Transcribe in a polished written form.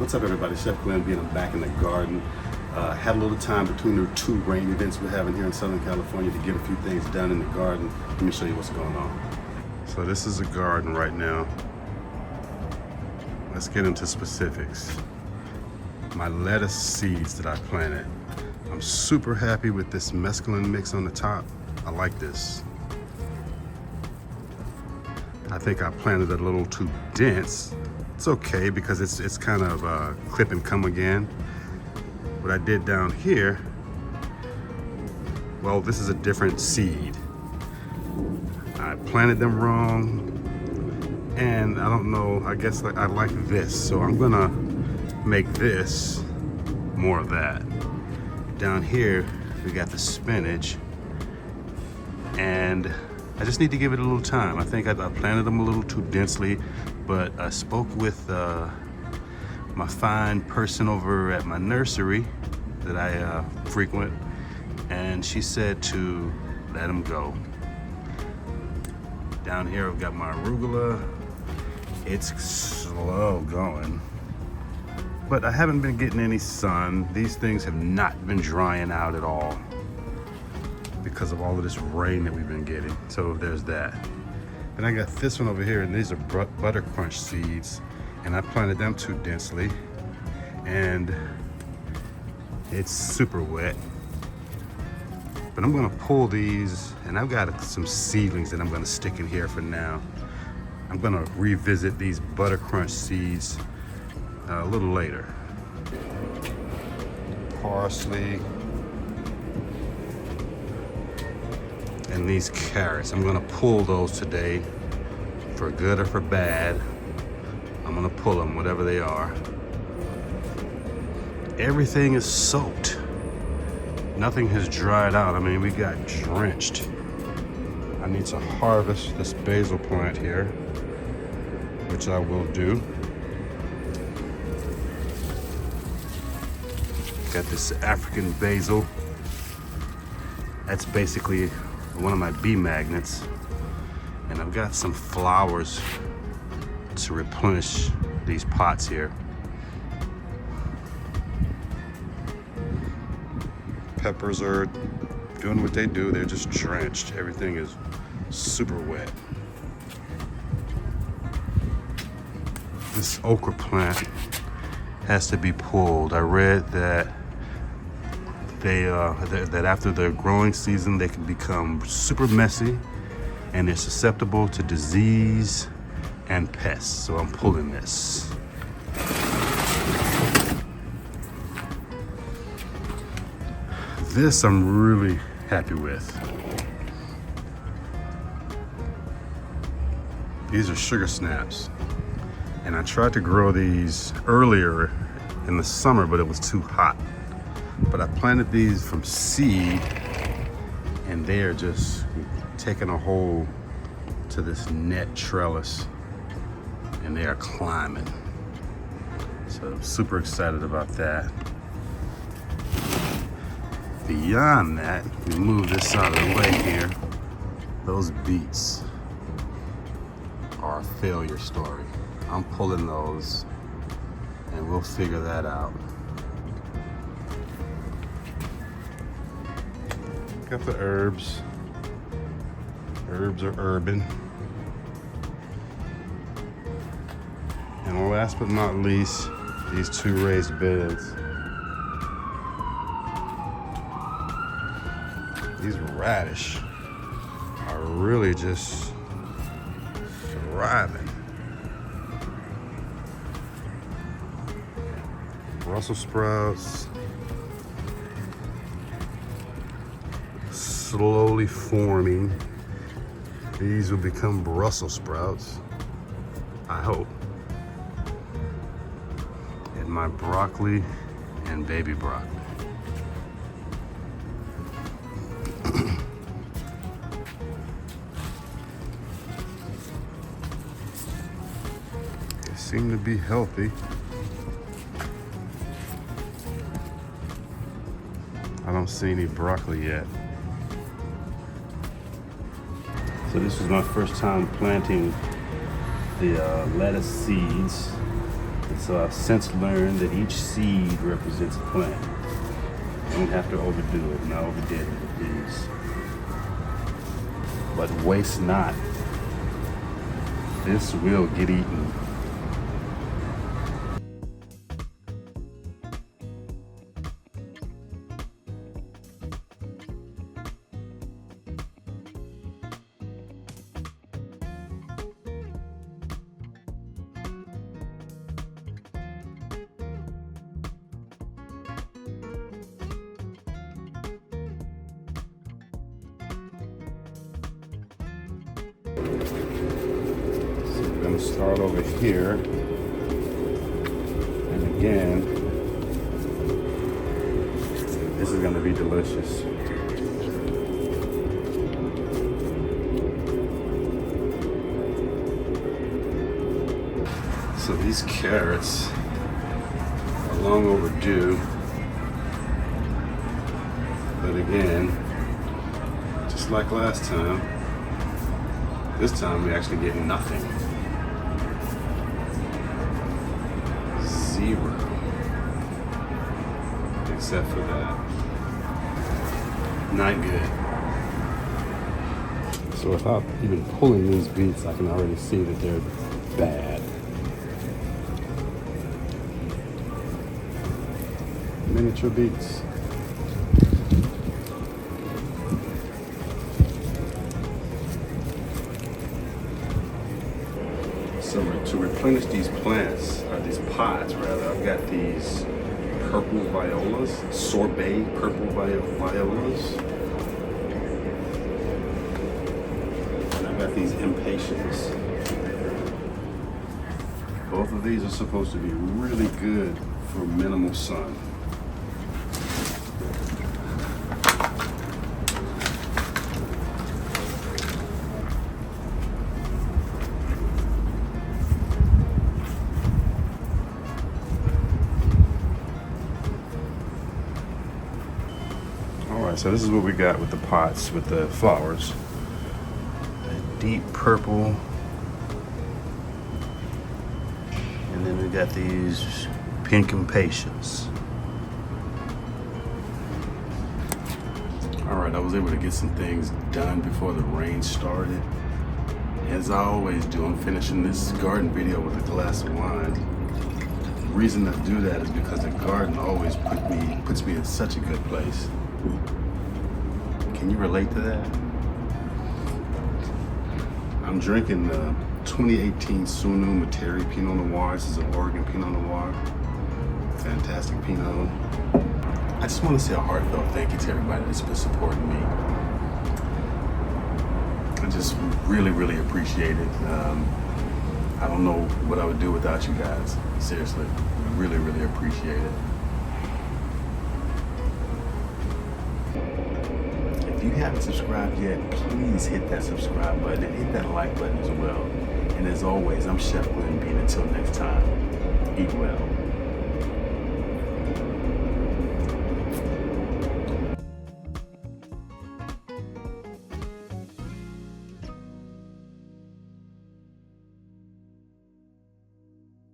What's up, everybody? Chef Glenn being. I'm back in the garden. Had a little time between the two rain events we're having here in Southern California to get a few things done in the garden. Let me show you what's going on. So this is a garden right now. Let's get into specifics. My lettuce seeds that I planted. I'm super happy with this mescaline mix on the top. I like this. I think I planted it a little too dense. It's okay because it's kind of clip and come again. What I did down here, well, this is a different seed. I planted them wrong, and I don't know, I guess I like this, so I'm gonna make this more of that. Down here, we got the spinach, and I just need to give it a little time. I think I planted them a little too densely, but I spoke with my fine person over at my nursery that I frequent, and she said to let them go. Down here, I've got my arugula. It's slow going, but I haven't been getting any sun. These things have not been drying out at all because of all of this rain that we've been getting. So there's that. And I got this one over here, and these are butter crunch seeds, and I planted them too densely, and it's super wet. But I'm gonna pull these, and I've got some seedlings that I'm gonna stick in here for now. I'm gonna revisit these butter crunch seeds a little later. Parsley. And these carrots, I'm gonna pull those today, for good or for bad. I'm gonna pull them, whatever they are. Everything is soaked. Nothing has dried out. I mean, we got drenched. I need to harvest this basil plant here, which I will do. Got this African basil. That's basically one of my bee magnets, and I've got some flowers to replenish these pots here. Peppers are doing what they do. They're just drenched. Everything is super wet. This okra plant has to be pulled. I read that that after their growing season, they can become super messy, and they're susceptible to disease and pests. So I'm pulling this. This I'm really happy with. These are sugar snaps, and I tried to grow these earlier in the summer, but it was too hot. But I planted these from seed, and they are just taking a hold to this net trellis, and they are climbing. So I'm super excited about that. Beyond that, we move this out of the way here. Those beets are a failure story. I'm pulling those, and we'll figure that out. Got the herbs. Herbs are urban. And last but not least, these two raised beds. These radish are really just thriving. Brussels sprouts. Slowly forming. These will become Brussels sprouts, I hope. And my broccoli and baby broccoli. They seem to be healthy. I don't see any broccoli yet. So this was my first time planting the lettuce seeds. It's So I've since learned that each seed represents a plant. Don't have to overdo it, and I overdid it with these. But waste not. This will get eaten. So we're going to start over here, and again, this is going to be delicious. So these carrots are long overdue, but again, just like last time, this time we actually get nothing. Zero. Except for that. Not good. So without even pulling these beets, I can already see that they're bad. Miniature beets. So to replenish these plants, or these pots rather, I've got these purple violas, sorbet purple violas. And I've got these impatiens. Both of these are supposed to be really good for minimal sun. So this is what we got with the pots with the flowers. A deep purple. And then we got these pink impatiens. All right, I was able to get some things done before the rain started. As I always do, I'm finishing this garden video with a glass of wine. The reason I do that is because the garden always puts me in such a good place. Can you relate to that? I'm drinking the 2018 Sunu Materi Pinot Noir. This is an Oregon Pinot Noir. Fantastic Pinot. I just want to say a heartfelt thank you to everybody that's been supporting me. I just really, really appreciate it. I don't know what I would do without you guys. Seriously, really, really appreciate it. If you haven't subscribed yet, please hit that subscribe button and hit that like button as well. And as always, I'm Chef Glenn Bean. Until next time, eat well.